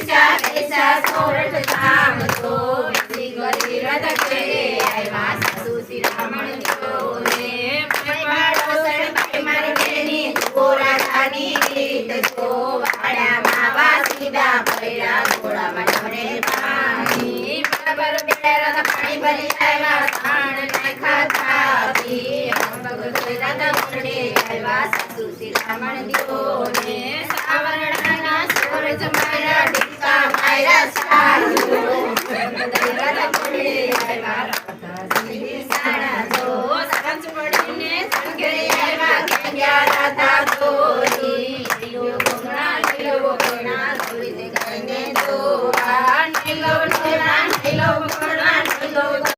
સોરઠ ધામ તો બેસી ગરી રથ ઘેરે આવ્યા સાસુ શિરામણ જોને પાડોસણ ભાઈ મારી બેની ગોરાધાની રીત જો વાડામાં વાસીદા ભર્યા ગોળામાં ઢોરે પાણી બરાબર બે રથ પાણી ભરી આવ્યા સાણ નાખ્યા થાપી રથ મોરડે આવ્યા સાસુ શિરામણ જોને સાવરણાના સોરઠ માર્યા ઢીકા માર્યા સાસુ રથ મોરડે આવ્યા રાધા સાણા જો સાંજ પડીને સંઘેરે આવ્યા ગયા રાધા